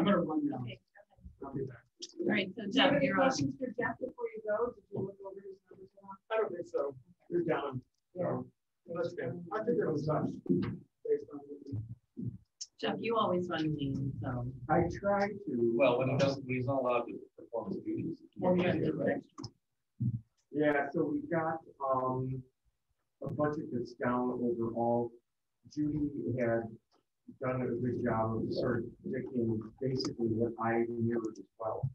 I better run now. Okay. I'll be back. All right, so Do you have Jeff, any you're on. questions for Jeff before you go? Did you look over his numbers at all? I don't think so. You're down. Yeah. That's good. I think it was done. Based on. Jeff, you always run meetings, so. I try to. Well, when he doesn't, he's not allowed to perform his duties. Well, we gotta do Right. that. Yeah, so we got a budget that's down overall. Judy had done a good job of sort of predicting basically what I mirrored as well.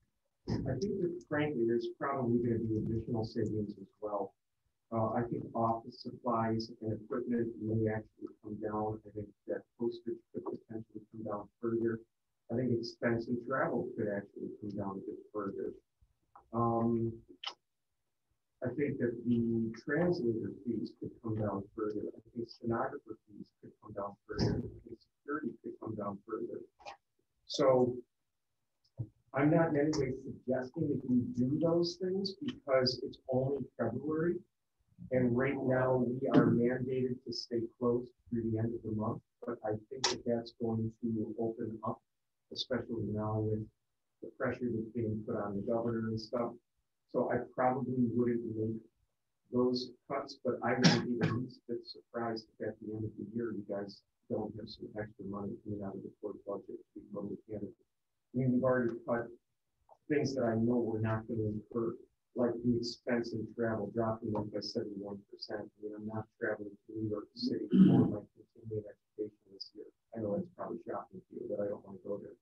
I think that frankly, there's probably going to be additional savings as well. I think office supplies and equipment may actually come down. I think that postage could potentially come down further. I think expense and travel could actually come down a bit further. I think that the translator fees could come down further. I think stenographer fees could come down further. I think security could come down further. So I'm not in any way suggesting that you do those things because it's only February. And right now we are mandated to stay closed through the end of the month. But I think that that's going to open up, especially now with the pressure that's being put on the governor and stuff. So I probably wouldn't make those cuts, but I wouldn't be the least bit surprised if at the end of the year you guys don't have some extra money coming out of the court budget to be totally candid. I mean, we've already cut things that I know we're not going to incur, like the expense in travel dropping them by 71%. I mean, I'm not traveling to New York City for my continuing education this year. I know that's probably shocking to you, but I don't want to go there.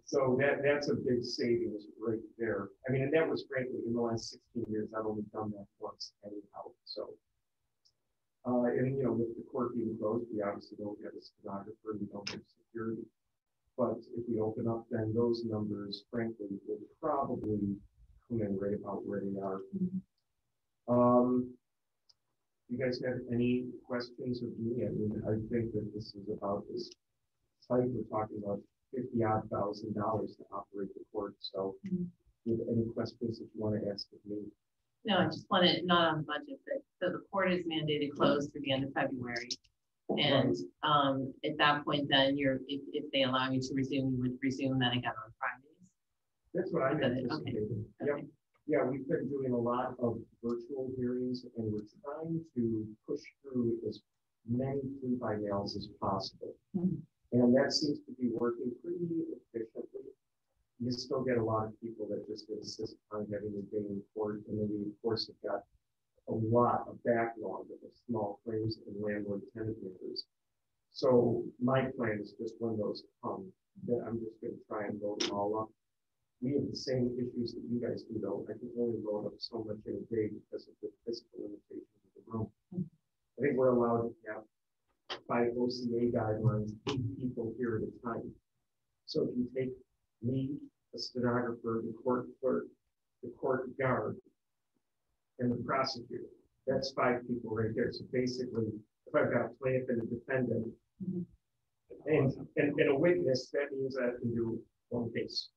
So that's a big savings right there. I mean, and that was frankly in the last 16 years, I've only done that once anyhow. So, and you know, with the court being closed, we obviously don't have a stenographer, we don't have security. But if we open up, then those numbers, frankly, will probably come in right about where they are. You guys have any questions of me? I mean, I think that this is about this site. We're talking about $50,000 to operate the court. So, do you have any questions that you want to ask of me? No, I just wanted, not on the budget, but so the court is mandated closed through the end of February. And at that point, then if they allow you to resume, you would resume that again on Fridays. That's what I'm anticipating. Okay. Yep. Yeah, we've been doing a lot of virtual hearings, and we're trying to push through as many plea-by-mails as possible. And that seems to be working pretty efficiently. You still get a lot of people that just insist on having a day in court, and then we, of course, have got a lot of backlog of small claims and landlord-tenant matters. So my plan is just when those come, that I'm just going to try and load them all up. We have the same issues that you guys do, though. I can only load up so much in a day because of the physical limitations of the room. I think we're allowed to have, by OCA guidelines, 8 people here at a time. So if you take me, the stenographer, the court clerk, the court guard, and the prosecutor, that's 5 people right there. So basically, if I've got a plaintiff and a defendant and a witness, that means I can do one case.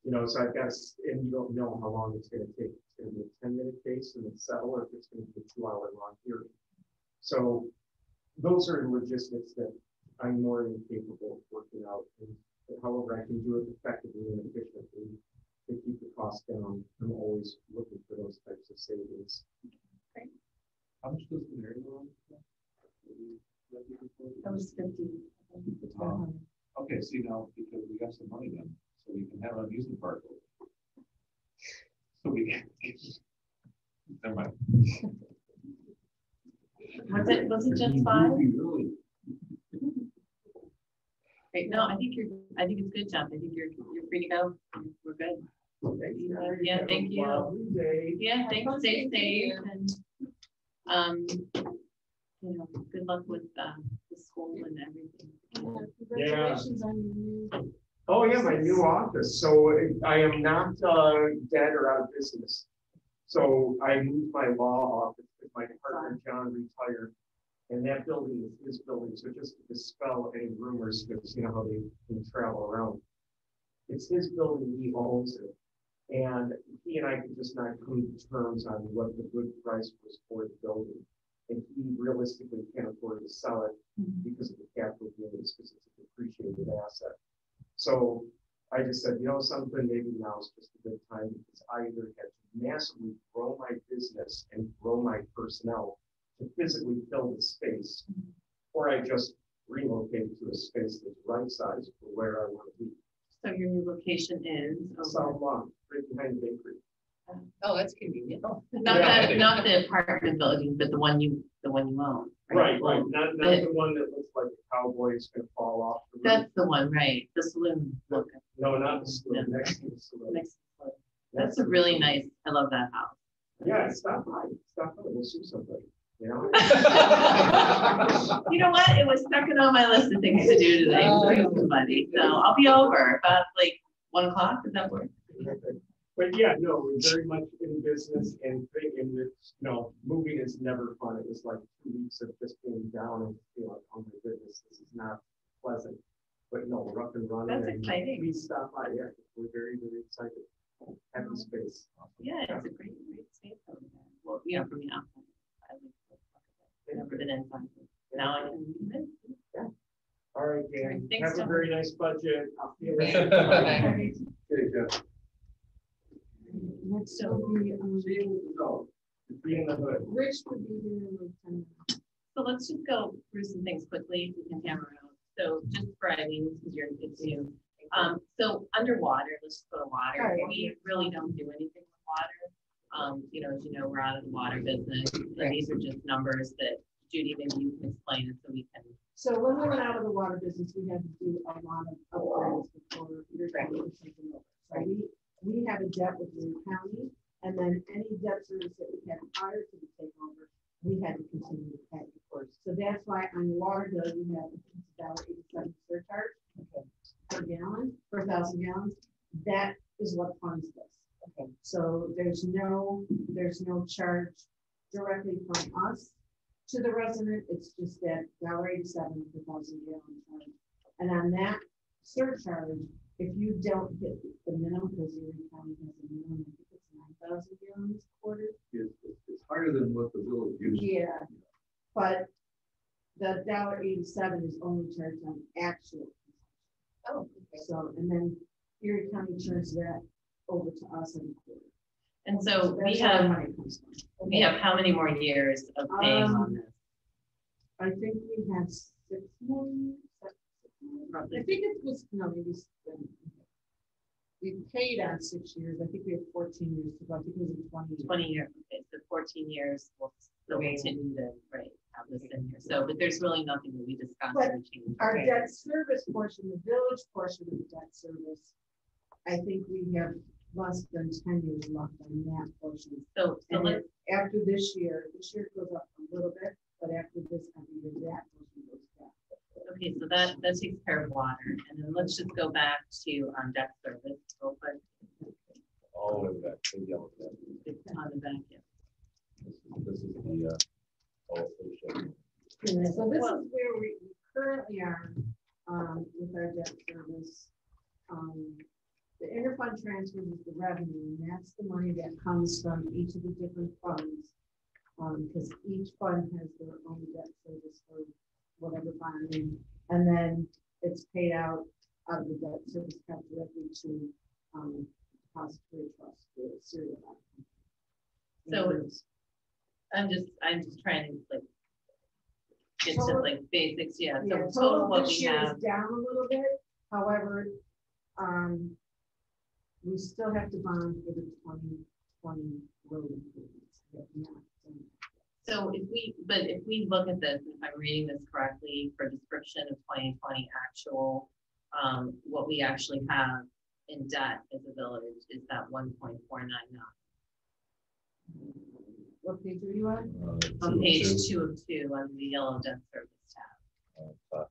You know, so I've got to, and you don't know how long it's going to take. It's going to be a 10-minute case and then settle, or if it's going to be a 2-hour-long hearing. So those are logistics that I'm more than capable of working out. And however I can do it effectively and efficiently to keep the cost down, I'm always looking for those types of savings. Great. How much does the area run? That was 50. Okay, see now, because we got some money then, so we can have an amusement park. So we can, never mind. Was it just 5? Really? Great. No, I think it's good, Jeff. I think you're free to go. We're good. Yeah, thank you. Yeah, thanks. Stay safe, and you know, good luck with the school and everything. Congratulations on your new. Oh yeah, my new office. So I am not dead or out of business. So I moved my law office because my partner John retired, and that building is his building. So just to dispel any rumors, because you know how they can travel around. It's his building. He owns it, and he and I could just not come to terms on what the good price was for the building. And he realistically can't afford to sell it because of the capital gains. So I just said, something, maybe now is just a good time, because I either had to massively grow my business and grow my personnel to physically fill the space, or I just relocate to a space that's right size for where I want to be. So your new location is South Lawn, right behind the bakery. Oh, that's convenient. not the apartment building, but the one you own. Right. Not the one that looks like a cowboy is gonna fall off. The roof. That's the one, right? The saloon look. No, not the saloon, next to the saloon. Next to the saloon. That's a really nice. I love that house. Yeah, stop by, we'll see somebody, You know what? It was second on my list of things to do today. Bring somebody. So I'll be over about like 1 o'clock. Does that work? But yeah, no, we're very much in business and thinking that, moving is never fun. It was like 2 weeks of just being down and feeling like, oh my goodness, this is not pleasant. But no, we're up and running. That's exciting. Please stop by. Yeah, we're very, very excited. Happy space. Yeah, it's a great space over there. Well, from the outside, I like it. Never been inside. Now I can use it. Yeah. All right, Dan. Thanks, Have a Tom. very nice budget. I'll see you Thank later. you. Okay, Jeff. Next So- will be, No, be in the hood. Rich would be here in like 10 minutes. So let's just go through some things quickly. We can hammer out. So just for Eileen, because it's new. So underwater, let's just go to water. Right. We really don't do anything with water. As you know, we're out of the water business. And these are just numbers that Judy, maybe you can explain it so we can. So when we went out of the water business, we had to do a lot of upgrades before your family was taken over. So we have a debt with the county, and then any debt service that we had prior to the takeover, we had to continue to pay, of course. So that's why on your water bill, you have $1.87 surcharge per gallon, per 1,000 gallons. That is what funds this. Okay. So there's no charge directly from us to the resident. It's just that $1.87 per 1,000 gallon charge. And on that surcharge, if you don't hit the minimum, because your county has a minimum, I think it's 9,000 gallons a quarter. It's higher than what the village uses. Yeah, but the $1.87 is only charged on actual. Oh, okay. So, and then Erie County turns that over to us in a quarter. And so we That's where the have, money comes from. we have how many more years of paying on this? I think we have 6 more years. I think it was, no, maybe 7. We paid on 6 years. I think we have 14 years to go. I think it was in 20 years. 20 years, okay, so 14 years, we'll still continue to, have this in here. So, but there's really nothing that we discussed or changed. Our debt service portion, the village portion of the debt service, I think we have less than 10 years left on that portion. So And let's, after this year it goes up a little bit, but after this, every year that portion goes down. okay, so that takes care of water. And then let's just go back to debt service real quick. All of that, the yellow tab. It's on the back, yeah. This is the, So this is where we currently are with our debt service. The interfund transfers is the revenue, and that's the money that comes from each of the different funds. Because each fund has their own debt service for whatever bonding, and then it's paid out of the debt service account directly to depository trust, the serial account. So I'm just trying to like get to like basics, yeah. Yeah, So total what this we year have, is down a little bit. However, we still have to bond for the 2020 road improvements. We have not done that. so if we look at this, if I'm reading this correctly, for description of 2020 actual, what we actually have in debt as a village is that 1.499. What page are you on? On page 2 of 2 on the yellow debt service tab.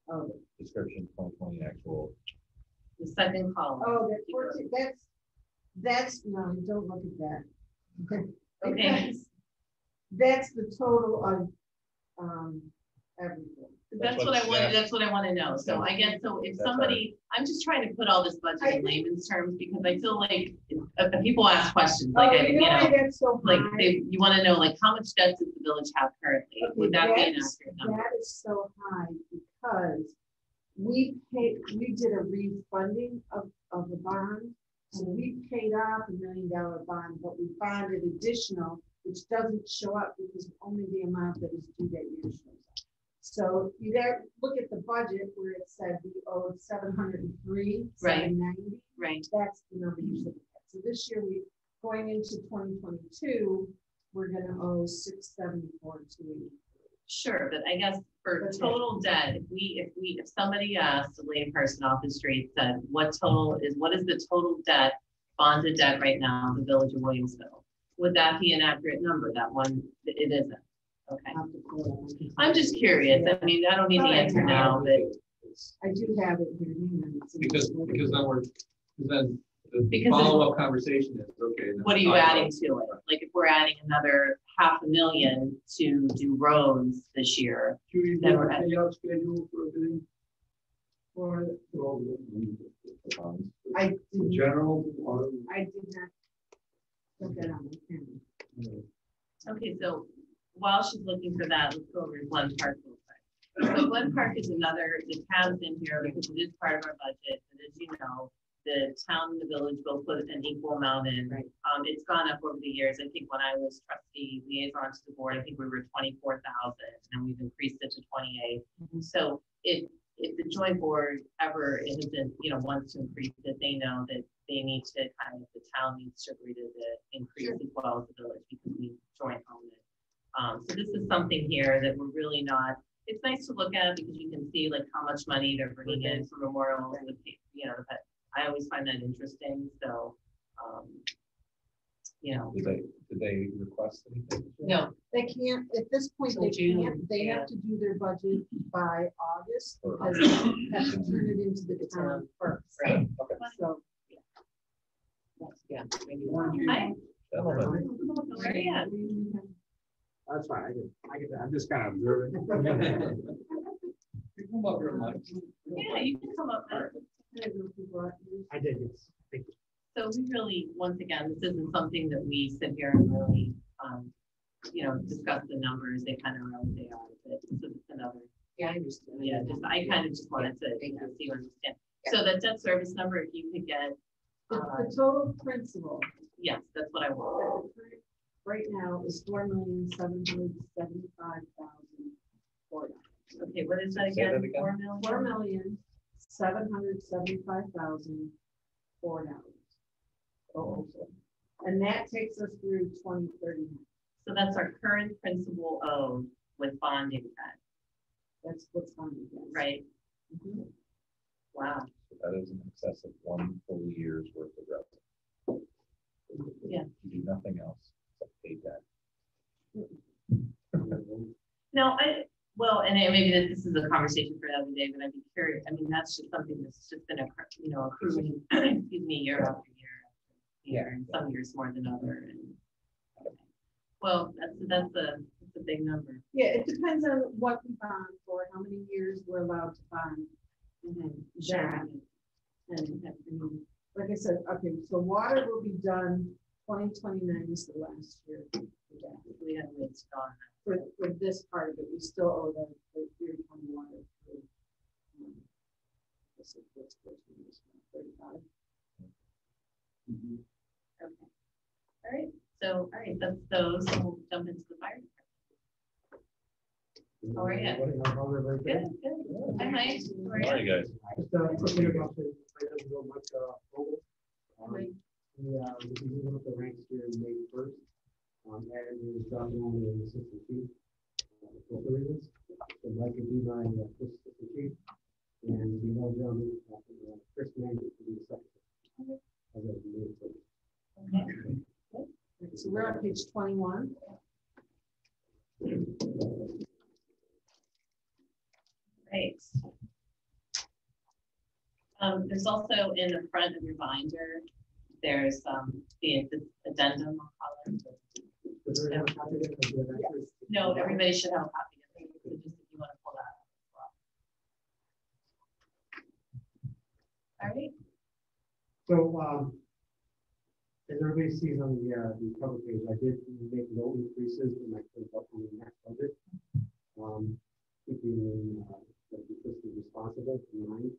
Oh, Description 2020 actual. The second column. oh, that 14, that's, no, don't look at that. Okay. That's the total of, everything. That's what I wanted, that's what I want to know. So I guess, so if somebody, I'm just trying to put all this budget in layman's terms, because I feel like people ask questions, like, That's so like high. you want to know, like, how much debt does the village have currently? Okay, Would that be an that's- accurate number? That is so high because we did a refunding of the bond. So we paid off $1 million bond, but we bonded additional, which doesn't show up because only the amount that is due that year shows up. So you there look at the budget where it said we owed 703, Right. 790. Right. That's the number you should look at. So this year going into 2022, we're gonna owe 674, 280. Sure, but I guess for Okay. total debt, if somebody asked a lay person off the street, said, what is the total debt, bonded debt right now in the village of Williamsville? Would that be an accurate number? That one, it isn't. Okay. I'm just curious. I mean, I don't need the answer now, but I do have it here. hang on, it's in the Because book. then the Because follow-up conversation is, okay. then what are you talk adding about- to it? Like if we're adding another $500,000 to do roads this year, Judy, Then do we're a at- payout schedule for everything? For, For all the bonds? I For did, general, or? I did not put that on the camera. okay, so while she's looking for that, let's go over to Glen Park real quick. So Glen Park is another, it has in here because it is part of our budget, and as you know, the town and the village will put an equal amount in. Right. It's gone up over the years. I think when I was trustee liaison to the board, I think we were 24,000 and we've increased it to 28. So if the joint board ever isn't, wants to increase it, they know that they need to the town needs to agree to the increase as well as the village because we joint own it. So this is something here that we're really not, it's nice to look at because you can see like how much money they're bringing in for memorials and but I always find that interesting. So, Did they request anything? No, They can't, at this point, Till they June, can't, they yeah. have to do their budget by August Or- because they have to turn it into the town first. right, So, yeah, maybe Hi. Gentlemen. Where are you at? That's fine, I get that, I'm just kind of observing. You come up here, Mike. Yeah, you can come up there. I did, yes, thank you. So we really, once again, this isn't something that we sit here and really, discuss the numbers. They kind of are what they are, but this is another, yeah, I understand. I kind of just wanted to, see what understand. So that debt service number, if you could get, the total principal yes, that's what I want. right now is $4,775,004. Okay, what is that Say that again? again. 4 million? $4,775,004. Oh, and that takes us through 2039. So that's our current principal owed with bonding debt, That's what's on the list. right? Wow. That is in excess of 1 full year's worth of revenue. Yeah. You do nothing else except pay debt. No, and maybe this is a conversation for another day, but I'd be curious. I mean, that's just something that's just been accruing, excuse me, year after year after year, and some years more than other. And well, that's a big number. Yeah, it depends on what we bond for, how many years we're allowed to bond. Sure. And like I said, okay, so water will be done, 2029 is the last year. We have ways to go on For this part of it, we still owe the year 21 for, this is what's 35. that. Okay. All right. So, that's those. We'll jump into the fire department. How are you? Good, good. Hi, Mike. How are you? Hi, guys. Just a quick introduction, I don't know much, Vogel. Mike. We'll be moving up the ranks here in May 1st. And we're dropping on the assistant chief. For reasons. So Mike will be my first assistant chief. And we know gentlemen, Chris Mann will be the second. As of May 1st. Okay. So we're on page 21. Great. There's also in the front of your binder, there's the addendum, I'll call it. Does everyone have a copy of it? Or do I have to- No, everybody should have a copy of it, so just if you want to pull that up as well. All right, So, as everybody sees on the cover page, I did make no increases in my next budget. Keeping the fiscal responsible. responsible in mind.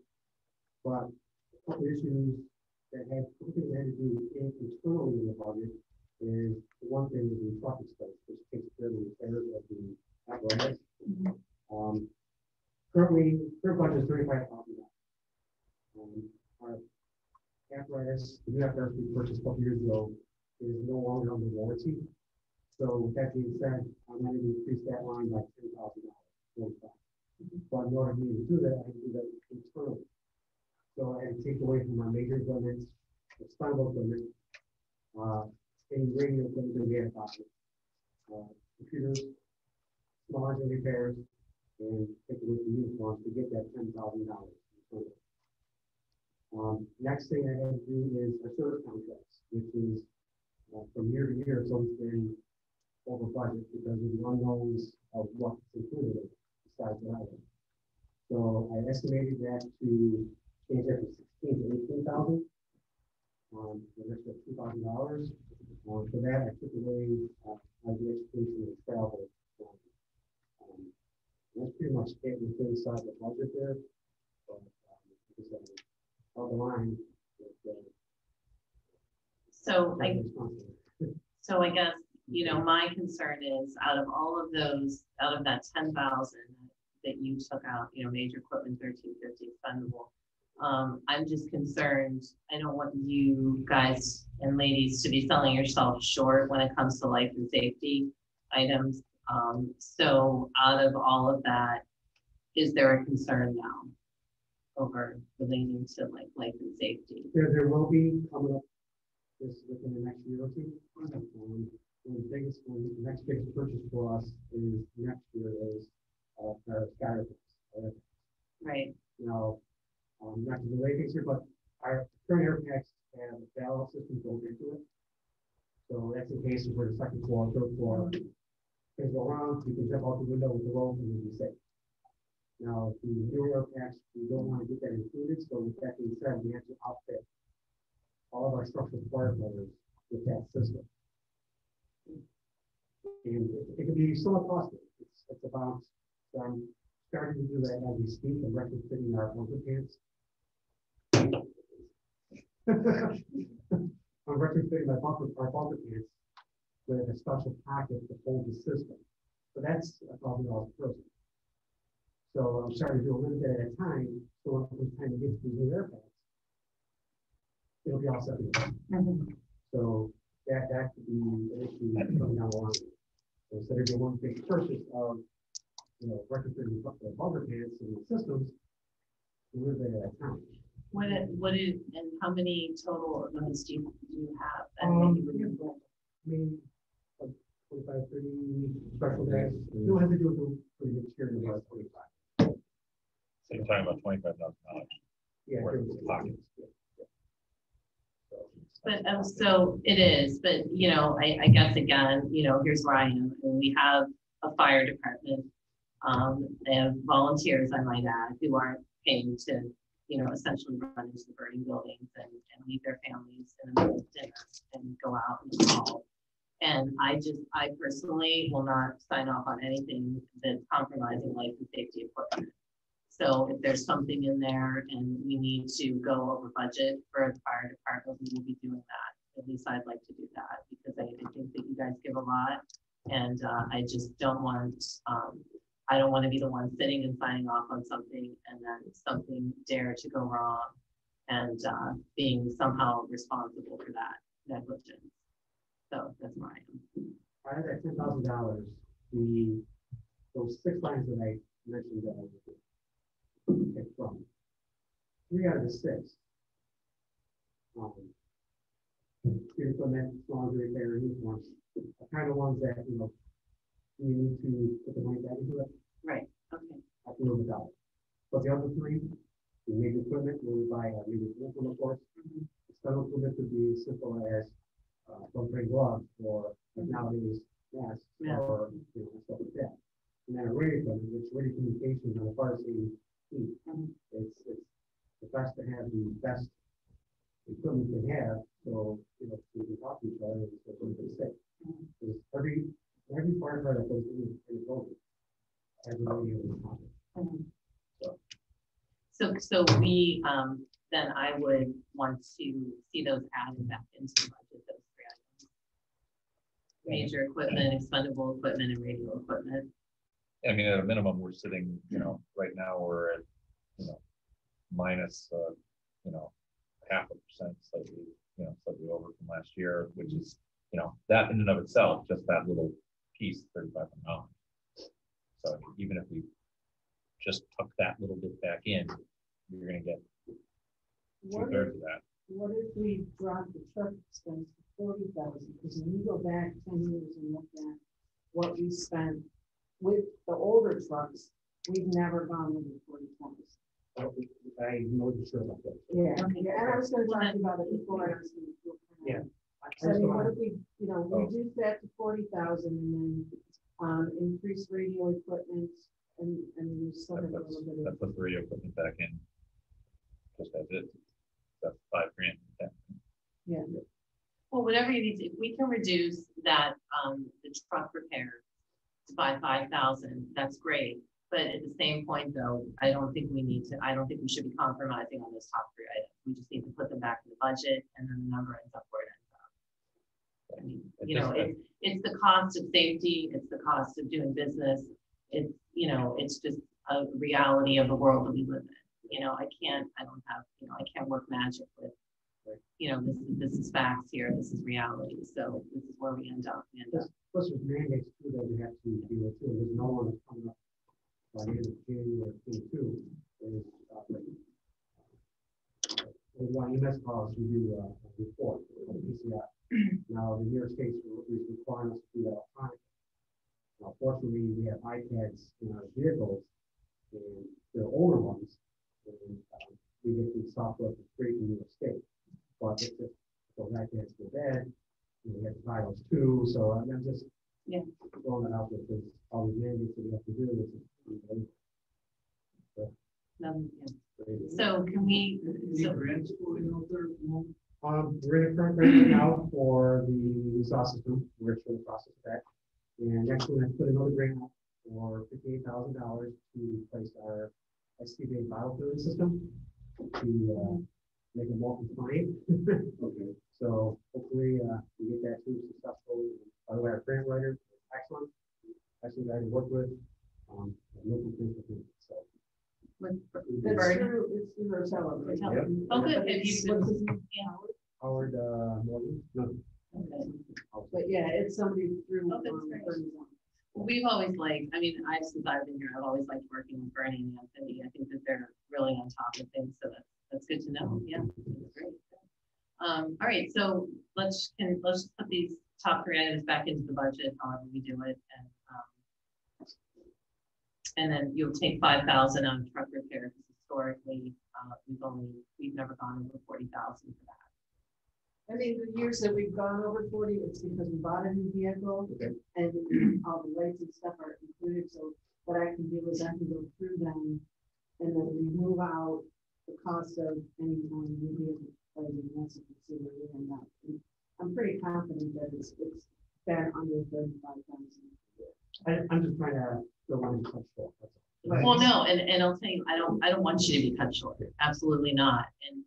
But a couple issues that had to do internally in the budget is one thing is the truck expense, which takes care of the repairs of the apparatus. Currently, current budget is $35,000. Our apparatus, the new apparatus we purchased a couple years ago, is no longer under warranty. So with that being said, I'm going to increase that line by $10,000. But in order for me to do that, I can do that internally. So I take away from my major equipment, expendable equipment, any radio equipment that we have about it, computers, small engine repairs, and take away from uniforms to get that $10,000. Next thing I have to do is our service contracts, which is from year to year, it's always been over budget because of the unknowns of what's included besides the item. So I estimated that to change that from 16 to 18,000. An extra $2,000. For that, I took away the education and travel. That's pretty much it within inside the budget there. But on the line. So I guess, you know, my concern is out of all of those, out of that 10,000 that you took out, you know, major equipment, 1350 expendable. I'm just concerned. I don't want you guys and ladies to be selling yourself short when it comes to life and safety items. So out of all of that, is there a concern now over relating to like life and safety? There will be coming up this within the next year or two. The next biggest purchase for us is next year is our Skyrockets. Right. Now, not to relate things here, but our current air packs have a valve system built into it. So that's in case we're the second floor, third floor. Things go wrong, you can jump out the window with the rope and you'll be safe. Now, the newer air packs, we don't want to get that included. So with that being said, we have to outfit all of our structural firefighters with that system. And it can be somewhat costly. It's about, so I'm starting to do that as we speak. I'm retrofitting our bunker pants. I'm retrofitting our bunker pants with a special pocket to hold the system. So that's $1,000 per person. So I'm starting to do a little bit at a time. So when it comes time to get to these new air packs, it'll be all set. So that could be an issue coming down the line. So instead of doing one big purchase of, you know, retrofitting the bunker pants and the systems, a little bit at a time. And how many total events do you have? Maybe like 25, 30 special days. You don't have to do it for the exterior about 25. So you're talking about $25,000. Yeah. But so it is, but you know, I guess again, you know, here's where I am, and we have a fire department, and volunteers, I might add, who aren't paid to, you know, essentially run into the burning buildings and leave their families in the middle of dinner and go out and call. And I personally will not sign off on anything that's compromising life and safety equipment. So if there's something in there and we need to go over budget for the fire department, we will be doing that. At least I'd like to do that because I think that you guys give a lot, and I just don't want, I don't want to be the one sitting and signing off on something and then something dare to go wrong and being somehow responsible for that negligence. So that's where I am. Out of that $10,000, those 6 lines that I mentioned that I would pick from, 3 out of the 6 implement small repair uniforms, the kind of ones that, you know, you need to put the money back into it. Right. Okay. I can live without it. But the other 3, the major equipment, where we buy a major equipment, of course. Some equipment could be as simple as don't bring gloves or nowadays masks or, you know, stuff like that. And then a radio equipment, which radio communications on the fire safety team. It's the best to have the best equipment you can have, so you know we can talk to each other and so everybody's safe. Because every firefighter that goes in the building has a radio in the pocket. So we, then I would want to see those added back into the budget, those three items. Major equipment, expendable equipment, and radio equipment. I mean, at a minimum, we're sitting, right now we're at, minus, 0.5%, slightly over from last year, which is, that in and of itself, just that little piece, $3,500. So even if we just tuck that little bit back in, you're gonna get What 2/3 if, of that. what if we drop the truck expense to 40,000? Because when you go back 10 years and look at what we spent with the older trucks, we've never gone over 40,000. I'm not sure about that. Yeah, Okay. yeah, and I was gonna talk about it before I was gonna do it. Yeah. So I mean, what I if we, reduce that to 40,000 and then, increase radio equipment and we still have a little bit That of. puts the radio equipment back in. Just as it, that's $5,000. Yeah, Well, whatever you need to, if we can reduce that, the truck repair by 5,000, that's great. But at the same point though, I don't think we should be compromising on those top three items. We just need to put them back in the budget and then the number ends up where it ends up. I mean, it's the cost of safety, it's the cost of doing business. It's just a reality of the world that we live in. I can't work magic with, this is facts here, this is reality. So this is where we end up. Plus there's mandates too that we have to deal with too. There's no one that's coming up by the end of January 22. One EMS policy, we do a report, PCR. Now, the New York State is requiring us to do that electronically. Now, fortunately, we have iPads in our vehicles, and they're older ones, and we get the software for free from New York State. But if those iPads go bad, we have to buy those too. So I'm just throwing that out there because all the mandates that we have to do is. So can we? Grants we're in a current grant right now for the exhaust system. We're in the process of that. And next one, I put another grant out for $58,000 to replace our SCBA biofilling system to make it more compliant. Okay. So hopefully we get that too successful. By the way, our grant writer is excellent guy to work with. No complaints with him. So. that's true, it's in Rotella. Right? Yep. Oh, good. But If you it's- could- what's his name? Howard Morgan. No. Okay. But yeah, it's somebody through. Oh, that's great. Bernie's office. Well, we've always liked, since I've been here, I've always liked working with Bernie and Anthony. I think that they're really on top of things, so that's good to know. Yeah, that's great. All right, so let's just put these top three items back into the budget, however we do it, and then you'll take 5,000 on truck repair because historically we've never gone over 40,000 for that. I mean, the years that we've gone over 40, it's because we bought a new vehicle and all the lights and stuff are included. So what I can do is I can go through them and then remove out the cost of any new vehicle. And that's what you see where we end up. And I'm pretty confident that it's been under 35,000. I'm just trying to go on and touch that. Right. Well, no, and I'll tell you, I don't want you to be cut short. Absolutely not. And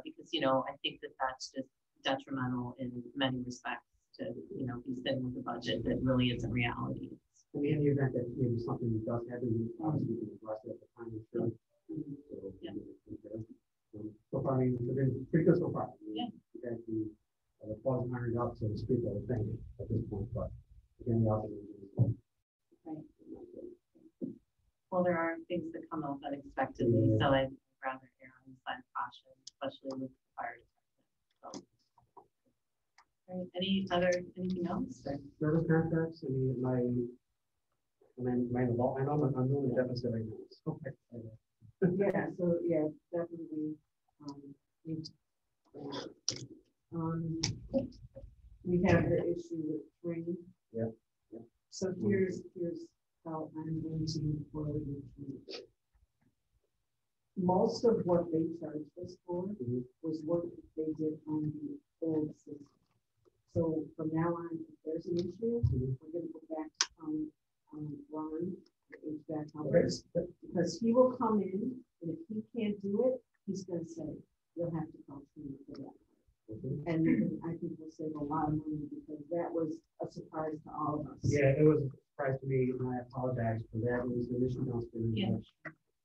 because, I think that that's just detrimental in many respects to, be sitting with a budget that really isn't reality. I mean, in the event that maybe something does happen, obviously we can address it at the time. Sure. So, Yeah. So far, I mean, we've been pretty good so far. Yeah. We've had the applause ironed out, so to speak, I would think, at this point, but again, the opposite. Right. Well, there are things that come up unexpectedly, so I'd rather err on the side of caution, especially with the fire department. So. All right, anything else? Service contracts, I mean, my involvement, I know I'm doing a deficit right now. So, Yeah, so yeah, definitely. We have the issue with training. Yeah. So here's how I'm going to move forward with training. Most of what they charged us for was what they did on the old system. So from now on, if there's an issue, we're going to go back to Ron, the HVAC helpers, because he will come in And if he can't do it, he's gonna say, you'll have to call Trina for that. And I think we'll save a lot of money because that was a surprise to all of us. Yeah, it was a surprise to me, and I apologize for that. It was the mission downstairs. Yeah.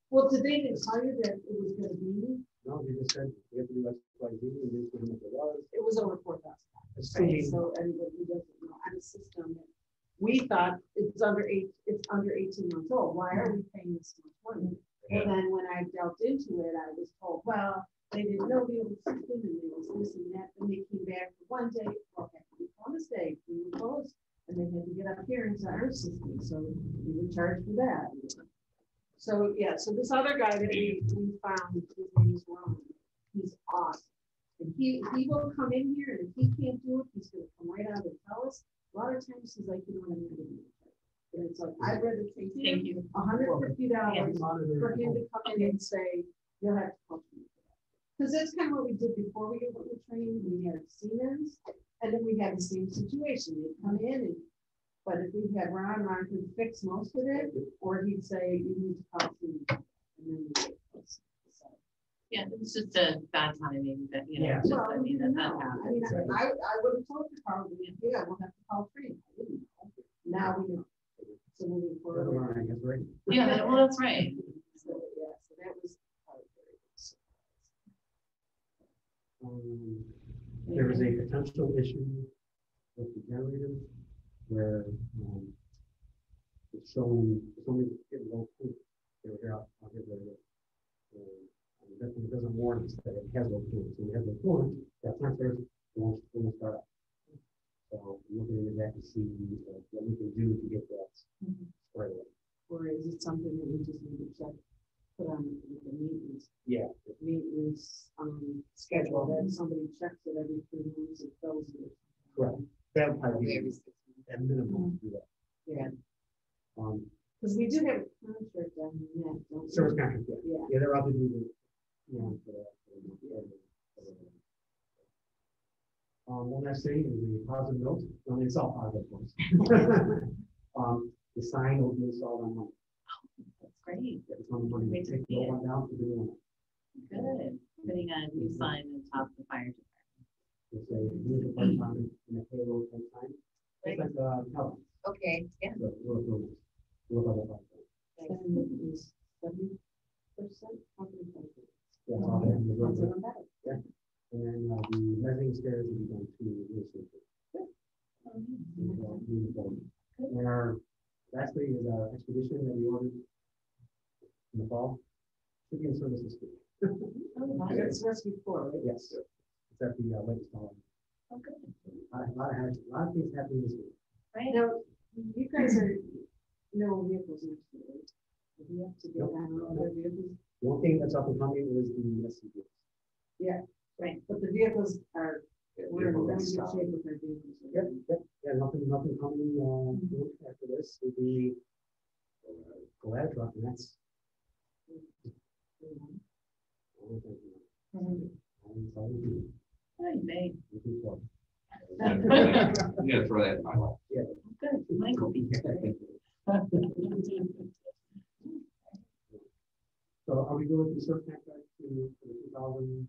Well, did they even tell you that it was gonna be, No, they just said, we have to do X, Y, Z, and this is what it was. it was over $4,000. Assuming, So anybody who doesn't know, on a system that we thought it's under 18 months old, why are we paying this much money? Yeah. And then when I delved into it, I was told, well, they didn't know the old system and there was this and that, and they came back for one day, okay, we promised they, we were closed, and they had to get up here into our system, so we were charged for that. So, yeah, so this other guy that we found, his name is Ron, he's awesome. And he will come in here, and if he can't do it, he's gonna come right out and tell us. A lot of times he's like, you know what, I'm gonna do it. And it's like, I'd rather take Thank you. $150 for him to come in and say, you'll have to call me for that. Because that's kind of what we did before we went with training. We had Siemens, and then we had the same situation. They'd come in, but if we had Ron could fix most of it, or he'd say, you need to call me. And then we get close. So, Yeah, it's just a bad timing that, you know, Yeah. just, well, I mean, that no, I mean, happens. I would have told you probably, yeah, we'll have to call training. I didn't know. Now we know. So moving forward. I guess, right? Yeah, well, that's right. So, yeah, so that was probably very good surprise. There was a potential issue with the generator where it's showing, somebody's getting low proof. They were here, I'll get rid of it. Definitely doesn't warn us that it has low proof. So we have the coolant, that sensor won't start up. So I'm looking into that to see what we can do to get that squared away. Or is it something that we just need to check, put on the maintenance Yeah. schedule, that somebody checks it every 3 months and tells you. Correct. That would probably be at minimum to do that. Yeah, Because because we do have a contract on that, don't we? service contract, yeah. Yeah. Yeah, they're out to do the, for that. One last thing is the positive note. I mean, it's all positive, of course. The sign will be installed on Monday. That's great. It's on Monday. Great to Take the see old one down to the new one. Good. Putting a new sign on top of the fire department. It's a new department and a payroll type sign. It's like Helen. Okay, yeah. So we'll have that. And it is 70%, probably 70%. Yeah, all that. That's even better. Yeah. And then the mezzanine stairs will be done to the And our, lastly is our expedition that we ordered in the fall. Should be in service this week. That's rescue 4, right? Yes. It's at the Lake Storm. Okay. A lot of things happening this week. Right. Now, you guys are, no vehicles next year, right? We have to get on other vehicles. One thing that's up and coming is the SUV. Yeah, Right. but the vehicles are, we're in really good Vehicles. shape with our vehicles. Yep. Yeah, nothing coming, after this. It'll be Glad truck, and that's. Hey, May. Yeah, throw that in my lap. Good. Michael be here. So are we going to surf contract to 2000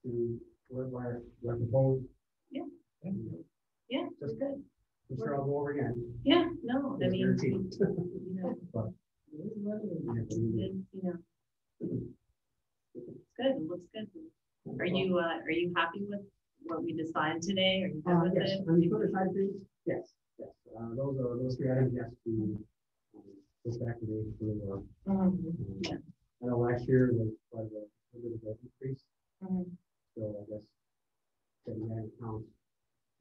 to where I propose? Yeah. Yeah, we're good. I'm sure I'll go over again. Yeah, no, I It's mean, guaranteed. you know, But- it is what it is. It's good, you know. It's good, it looks good. Are you happy with what we decided today? Are you good with Yes, it? on the other side of things, yes. Those 3 items, yes, to push back to the, Yeah. I know last year was quite a bit of an increase, Mhm. so I guess setting that account,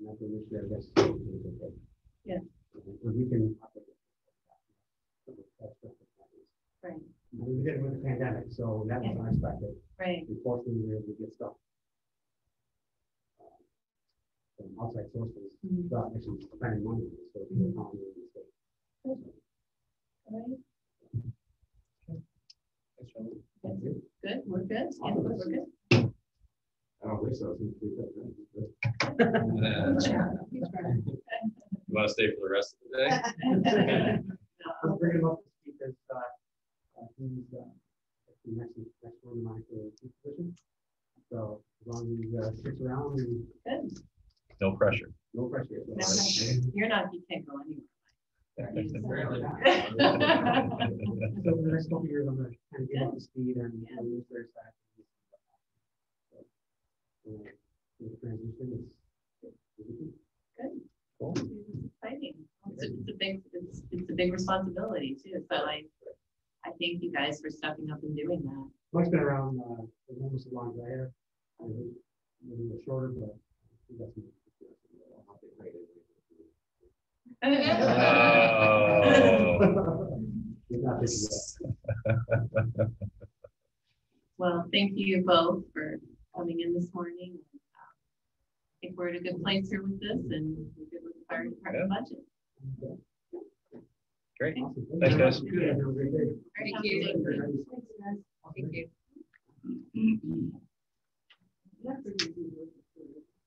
and after this year, I guess. It's okay. Yeah. And we can. Operate it. Right, We did it with the pandemic, so that was unexpected. right, Unfortunately, we were able to get stuff from outside sources, Mhm. without actually spending money, so it's a common mistake. all right, Thank you. good, we're good, yeah, Awesome. we're good. I don't think so. It seems pretty good, right? You want to stay for the rest of the day? Let's bring him up to speak as, he's, next one in my position. So as long as he sticks around and Good. No pressure. no pressure. You're not, you can't go anywhere. So for the next couple of years, I'm gonna kind of get up to speed and use their side. So, the transition is. Good. Cool. It's exciting. It's a big responsibility too. So I thank you guys for stepping up and doing that. Mike's been around, almost as long as I have. I was a little bit shorter, but he got some. Oh. He's not busy yet. Well, thank you both for coming in this morning. I think we're in a good place here with this and we're good with the fire department budget. Great. Awesome. Thanks, guys. Good. Have a great day. Thank you. Thank you.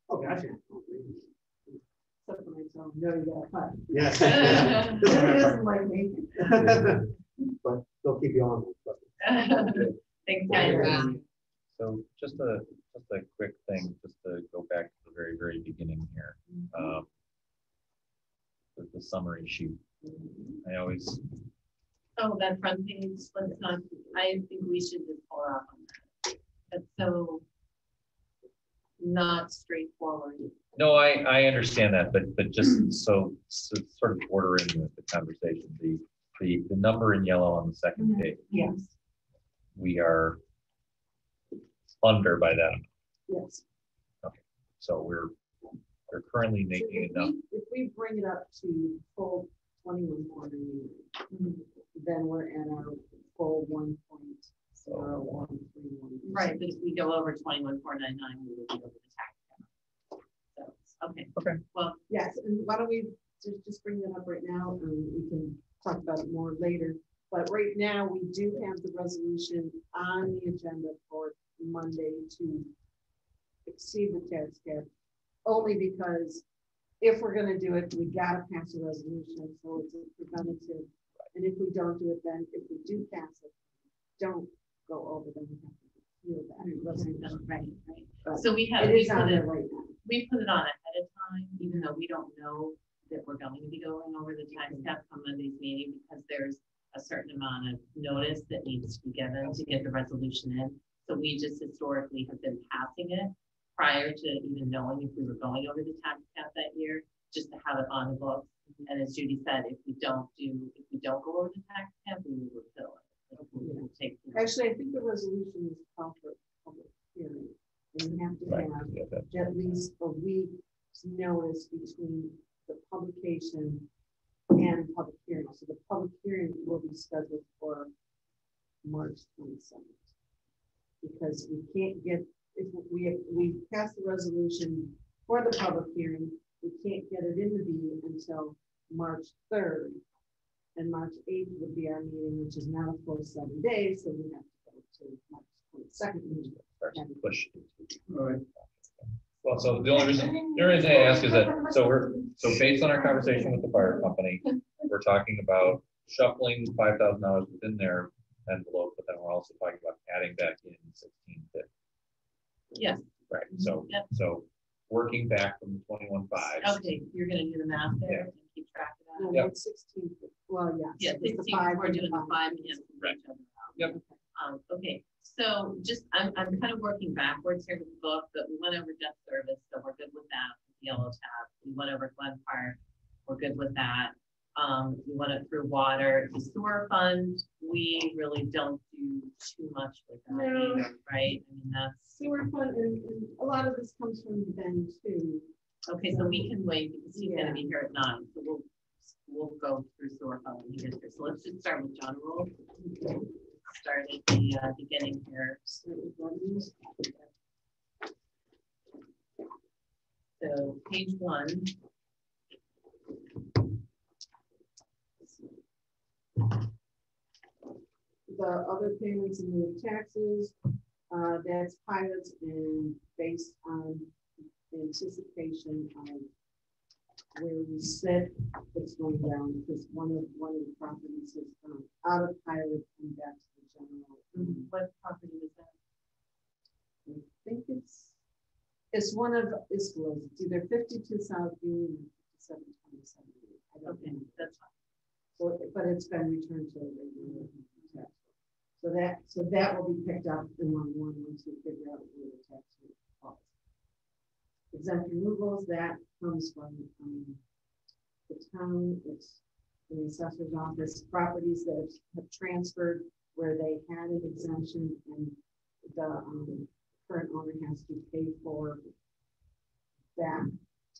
Oh, gotcha. Except for myself, no, you got a cut. Yes. He doesn't like me. But they'll keep you on. Thanks, guys. So just a quick thing, just to go back to the very beginning here. The summary sheet. I always, Oh, that front page, let's not, I think we should just pull off on that. That's so not straightforward. no, I understand that, but just so sort of order in the conversation, the number in yellow on the second page, Yes, we are under by that. yes. So we're currently So making enough. if we bring it up to full 21.9, then we're at our full 1.0131. Right, but if we go over 21,499, we would be over the tax cap. So, okay. Well, Yes, and why don't we just bring that up right now, and we can talk about it more later. But right now, we do have the resolution on the agenda for Monday to exceed the tax cap, only because if we're gonna do it, we gotta pass a resolution, so it's a preventative. And if we don't do it, then if we do pass it, don't go over, then we have to deal with that resolution. right. But So we it is on there right now. we put it on ahead of time, even though we don't know that we're going to be going over the tax cap on Monday's meeting, because there's a certain amount of notice that needs to be given to get the resolution in. So we just historically have been passing it prior to even knowing if we were going over the tax cap that year, just to have it on the books. And as Judy said, if we don't go over the tax cap, we will refill it. We'll take. Actually, I think the resolution is called for public hearing. And you have to have at least a week's notice between the publication and public hearing. So the public hearing will be scheduled for March 27th. Because we can't get, if we pass the resolution for the public hearing, we can't get it in the B until March 3rd. And March 8th would be our meeting, which is now a full 7 days, so we have to go to March 22nd. Push. All right. Well, so the only reason I ask is that, so based on our conversation with the fire company, we're talking about shuffling $5,000 within their envelope, but then we're also talking about adding back in 1650. Yes. Right, so, Yep. so working back from 21.5. Okay, you're gonna do the math there and keep track of that. No, Yep. that's 16th. Well, yes. Yeah, it's the 16, five we're and doing the five. 5 against Right. each other. Yep. Okay, so just, I'm kind of working backwards here with the book, but we went over debt service, so we're good with that, with the yellow tab. We went over Glen Park, we're good with that. We went it through water, the sewer fund, we really don't do too much with that No. either, right? I mean, that's, Sewer fund, and a lot of this comes from Ben too. okay, so we can wait because he's gonna be here at 9, so we'll go through sewer fund when he gets here. So let's just start with John Rule. Start at the beginning here. Start with revenues. So page 1. The other payments in the taxes, that's pilots and based on anticipation of where we said it's going down, because one of the properties is out of pilot and back to the general. what property was that? I think it's one of Iskola's. It's either 52 South Union or 57 27. I don't Okay, know. that's fine. So, but it's been returned to the regular tax. So that will be picked up in one once we figure out where the tax rate falls. Exempt removals, that comes from the town. It's in the assessor's office, properties that have transferred where they had an exemption and the current owner has to pay for back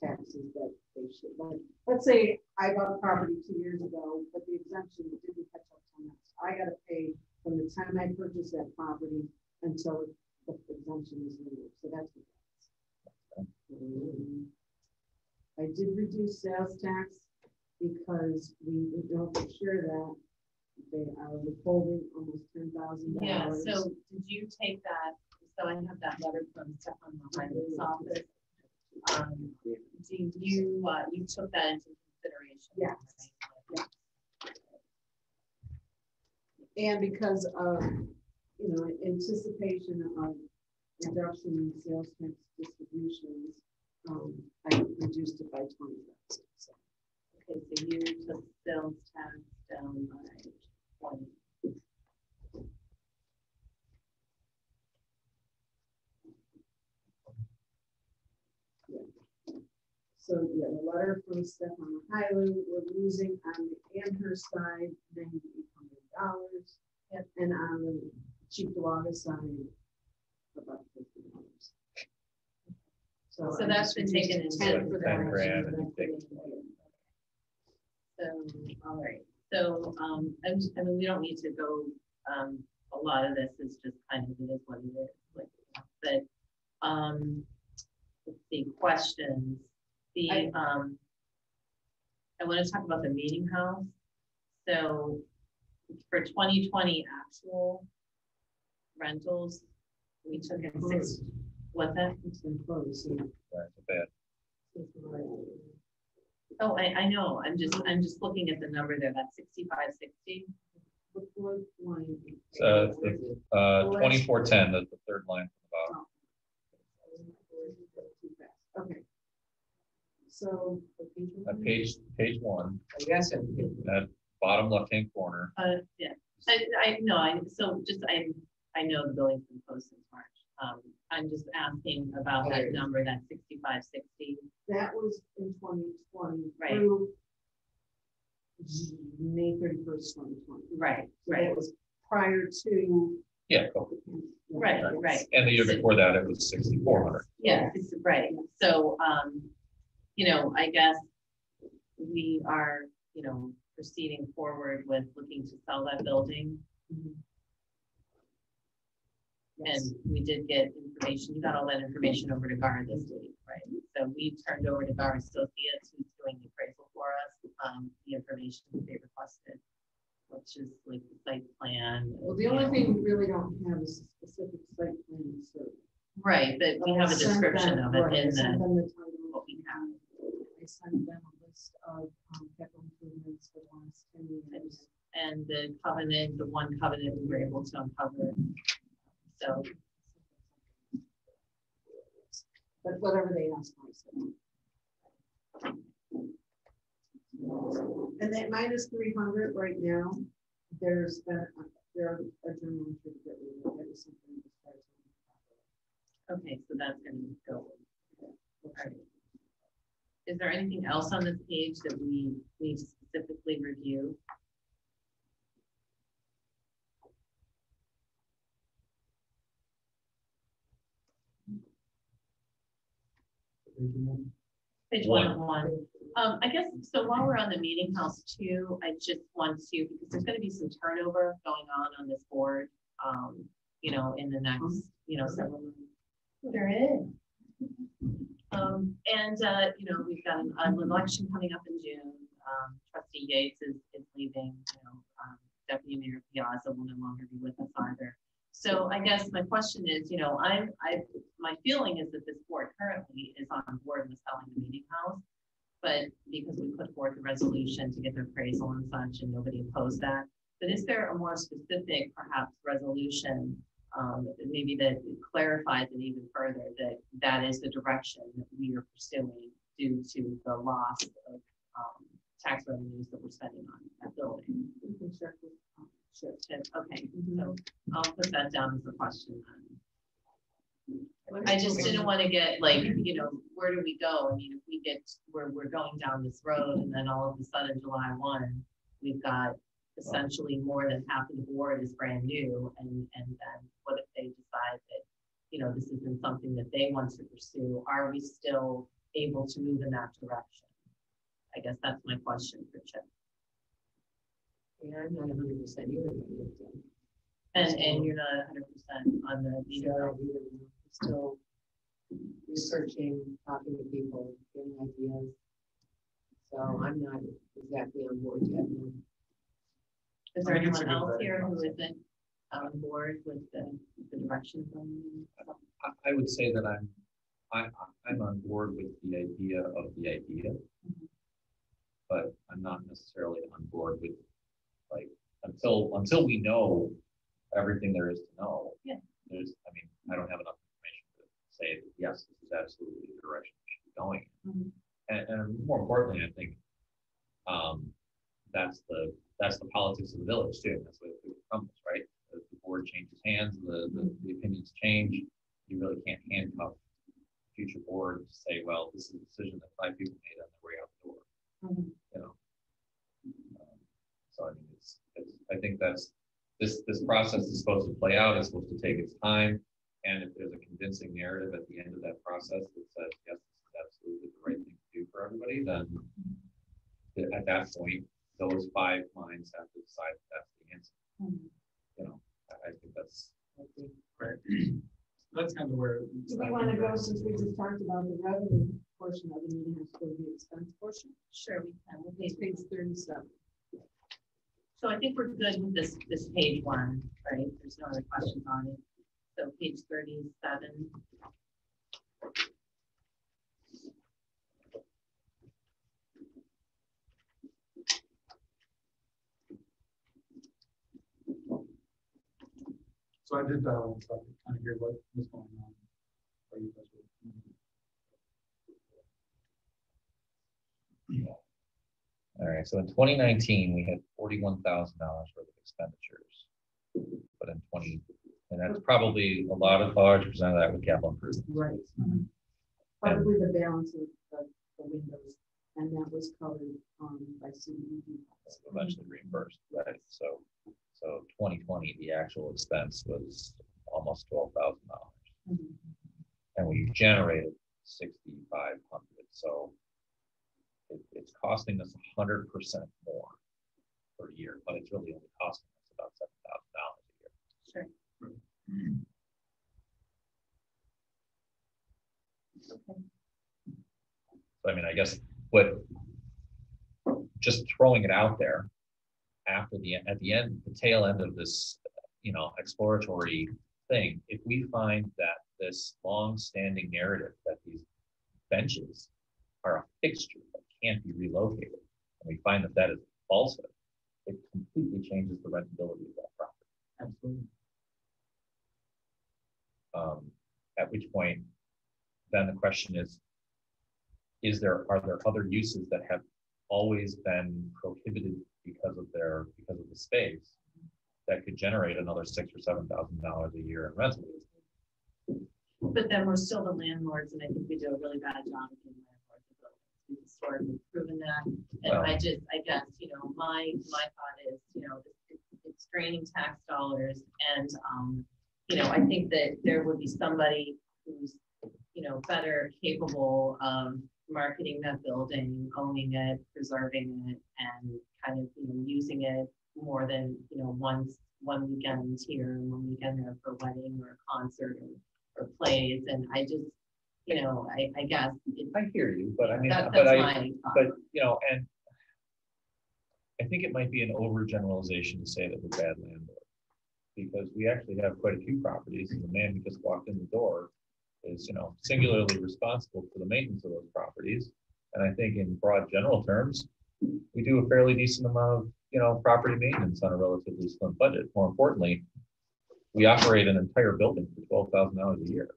taxes that they should. Like, let's say I bought a property 2 years ago, but the exemption didn't catch up to me. So I got to pay from the time I purchased that property until the exemption is removed. So that's what that's. I did reduce sales tax because we know for sure that they are withholding almost $10,000. Yeah, so did you take that, so I have that letter from Stefan Mahoney's office. Do you, you took that into consideration? Yes. Yes. And because of, anticipation of reduction in sales tax distributions, I reduced it by 20,000. So. Okay, so you took sales tax down by 20. So yeah, the letter from Stefan Mahoney, we're losing on the Amherst side $9,800, and on the Cheektowaga side about $50. So that's been taken into 10 for 10 that. grand and you take- So, all right, so, I mean, we don't need to go, a lot of this is just kind of, it is what it is, like, but, let's see, questions. I want to talk about the meeting house. So for 2020 actual rentals, we took in six, what's that? It's been closed. So Right, so bad. Oh, I know, I'm just looking at the number there, that's 6560. the fourth line. So, 2410, that's the third line from Okay. So. the bottom. Page one, Yes, that bottom left-hand corner. Yeah, I know, I know the building's been closed since March. I'm just asking about that number, that 6560. That was in 2020 Right. through May 31st, 2020. Right, So right, that was prior to. Yeah, cool. right, right. And the year before that, it was 6,400. Yeah, it's right. So, I guess we are, proceeding forward with looking to sell that building. And we did get information, you got all that information over to Gar this week, right? So we turned over to Gar Associates, who's doing the appraisal for us, the information that they requested, which is like the site plan. Well, the only thing we really don't have is a specific site plan. So Right, but we have a description of it in the, title. what we have. I sent them a list of capital improvements for the last 10 years. And the covenant, the one covenant we were able to uncover. So, But whatever they ask for. And that minus 300 right now, there's been, there are journal entry that we will get something. okay, so that's gonna go. Okay. Is there anything else on this page that we need to specifically review? Page 101. I guess, so while we're on the meeting house too, I just want to, because there's gonna be some turnover going on this board, in the next, several months. There is. We've got an election coming up in June. Trustee Yates is leaving, Deputy Mayor Piazza will no longer be with us either. So I guess my question is, my feeling is that this board currently is on board with selling the meeting house, but because we put forth a resolution to get the appraisal and such, and nobody opposed that, But is there a more specific, perhaps, resolution, maybe that clarifies it even further, that that is the direction that we are pursuing due to the loss of tax revenues that we're spending on that building? We can check with, sure. Okay, so I'll put that down as a question then. I just didn't want to get like, you know, where do we go? I mean, if we get, we're going down this road and then all of a sudden July 1, we've got essentially more than half of the board is brand new. And then what if they decide that, you know, this isn't something that they want to pursue? Are we still able to move in that direction? I guess that's my question for Chip. Yeah, I'm not 100% either. And you're not 100% on the, you know, Still researching, talking to people, getting ideas. So I'm not exactly on board yet. No. is there I think it's anyone a good else here who concept. isn't on board with the direction from? I would say that I'm on board with the idea of the idea, but I'm not necessarily on board with, like, until we know everything there is to know. Yeah. I don't have enough information to say that, yes, this is absolutely the direction we should be going. Mhm. And more importantly, I think that's the politics of the village too. That's what it becomes, right? As the board changes hands, the opinions change. You really can't handcuff future board to say, well, this is a decision that 5 people made on their way out the door. Mhm. You know. So I mean, I think that's this process is supposed to play out. It's supposed to take its time. And if there's a convincing narrative at the end of that process that says, yes, this is absolutely the right thing to do for everybody, then at that point, those 5 minds have to decide if that's the answer. Mhm. You know, I think that's Right. That's kind of where. Do we want to go, since we just talked about the revenue portion of the meeting, has to go to the expense portion? Sure, we can. We'll Page 37. So I think we're good with this page 1, right? There's no other questions on it. So page 37. So I did kind of hear what was going on. While you guys were- all right. So in 2019, we had $41,000 worth of expenditures, but in and that's probably a large percent of that with capital improvement. Right. Probably the balance of the windows, and that was covered by CDBG. Eventually reimbursed, right? So 2020, the actual expense was almost $12,000, and we generated 6,500. So it's costing us 100% more per year, but it's really only costing us about $7,000 a year. Sure. So I mean, I guess just throwing it out there at the end, the tail end of this, you know, exploratory thing, if we find that this long-standing narrative that these benches are a fixture that can't be relocated, and we find that that is falsehood, it completely changes the rentability of that property. Absolutely. At which point, then the question is are there other uses that have always been prohibited because of the space that could generate another $6,000 or $7,000 a year in rental? But then we're still the landlords, and I think we do a really bad job of being landlords of buildings. We've historically proven that. And Well, I guess, you know, my thought is, you know, it's draining tax dollars, and you know, I think that there would be somebody who's, you know, better capable of marketing that building, owning it, preserving it, and kind of, you know, using it more than, you know, one weekend here and one weekend there for a wedding or a concert or plays. And I just, you know, I guess I hear you, but I mean, that's but my thought. you know, and I think it might be an overgeneralization to say that we're bad landlords, because we actually have quite a few properties, and the man who just walked in the door is, you know, singularly responsible for the maintenance of those properties. And I think in broad general terms, we do a fairly decent amount of property maintenance on a relatively slim budget. More importantly, we operate an entire building for $12,000 a year.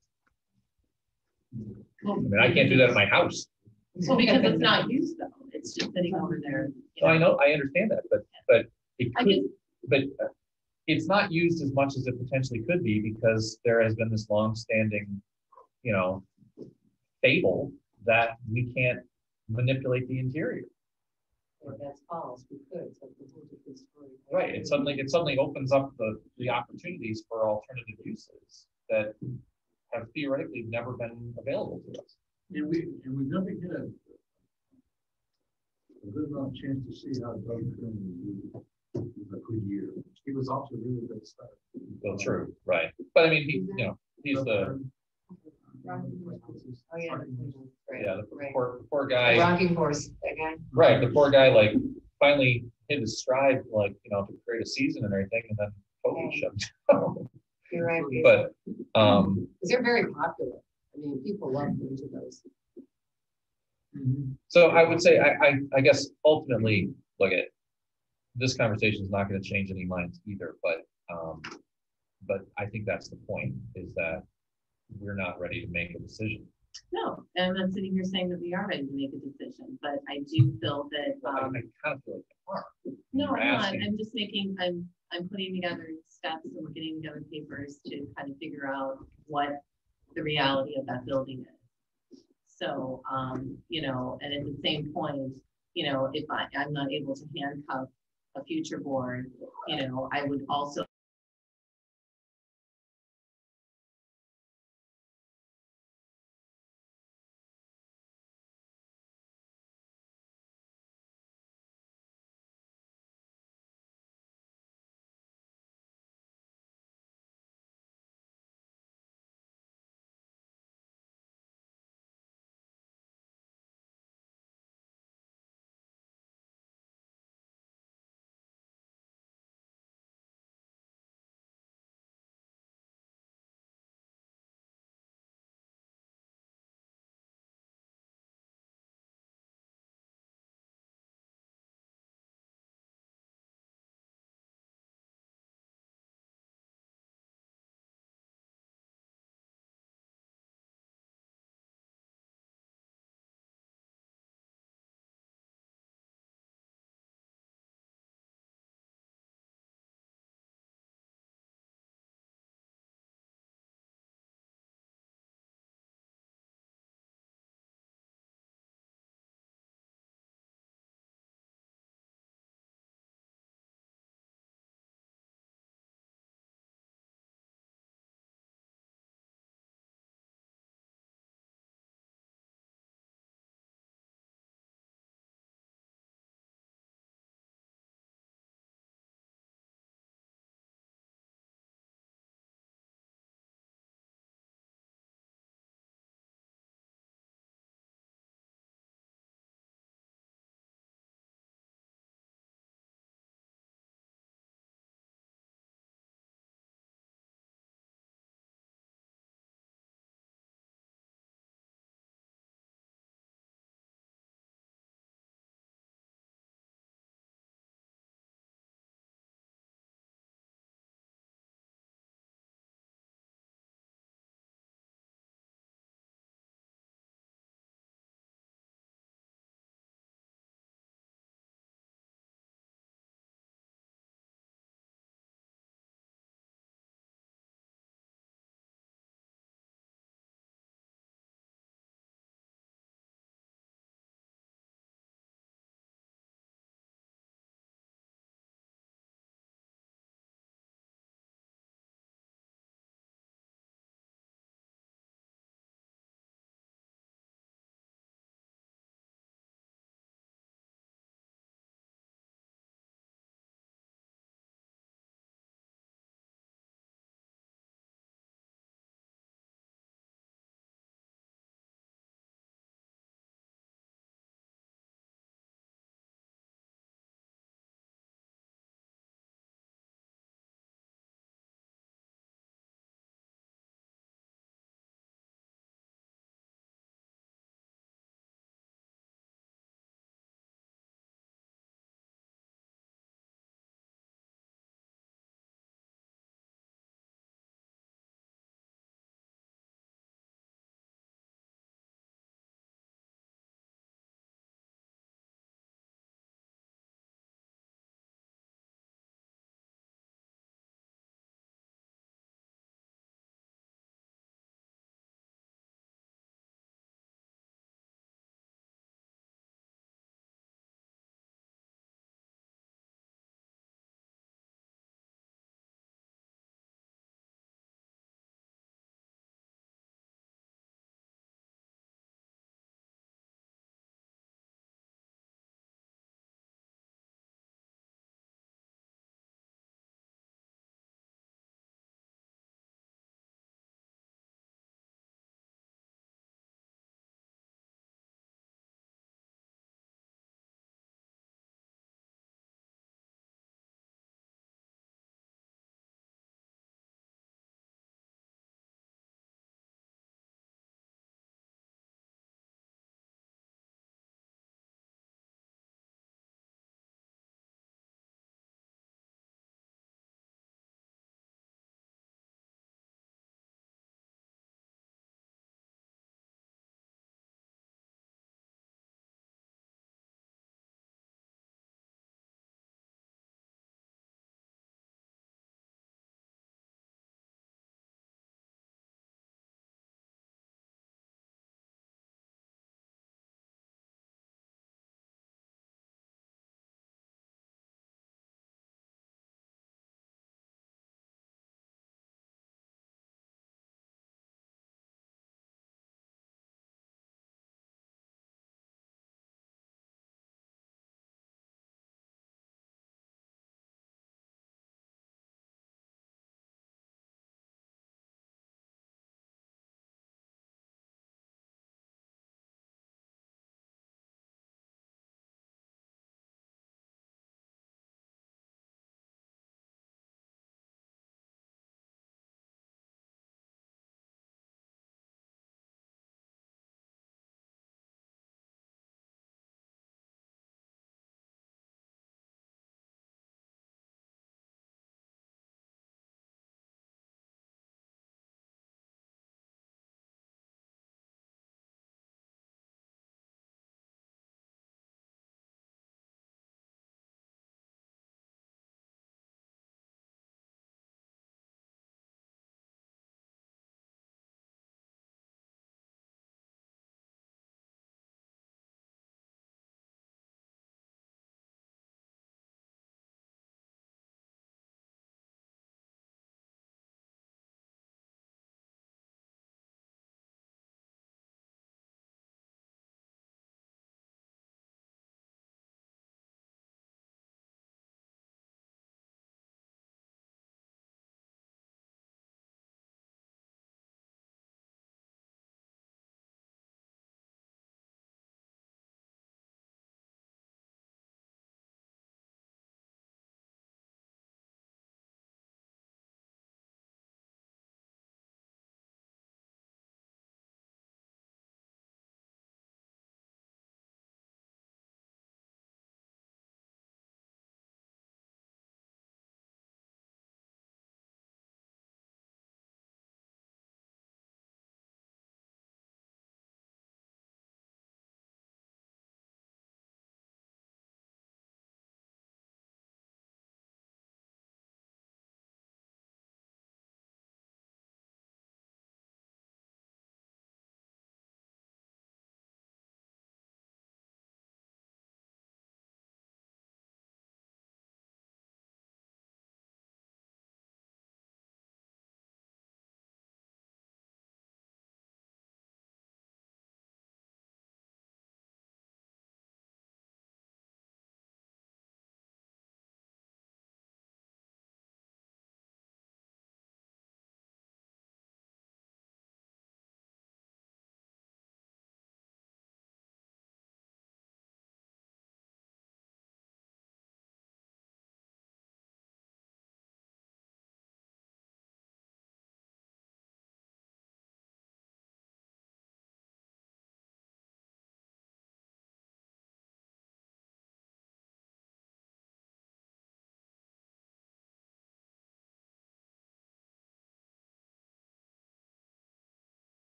I mean, I can't do that at my house. Well, because it's not used though, it's just sitting over there. So I know, I understand that, but it I could, just, but it's not used as much as it potentially could be because there has been this long-standing, fable that we can't manipulate the interior. Or that's false, we could, so it's a whole different story. Right, it suddenly opens up the opportunities for alternative uses that have theoretically never been available to us. And we never get a good enough chance to see how Doug Kerman was a good year. He was also really good start. Well, true, right. But I mean, he's the, Oh, yeah. Right, yeah, the right. poor The guy, rocking horse, that guy. right, the poor guy, like, finally hit his stride, like, to create a season and everything, and then totally shut down. You're right. But, Because they're very popular. I mean, people love going to those. so I would say, I guess ultimately, look at, this conversation is not going to change any minds either, but I think that's the point, is that we're not ready to make a decision. no, and I'm not sitting here saying that we are ready to make a decision, but I do feel that, I kind of feel like they are. no, You're I'm not, asking- I'm just I'm putting together steps and we're getting together papers to kind of figure out what the reality of that building is. So, and at the same point, if I'm not able to handcuff a future board, I would also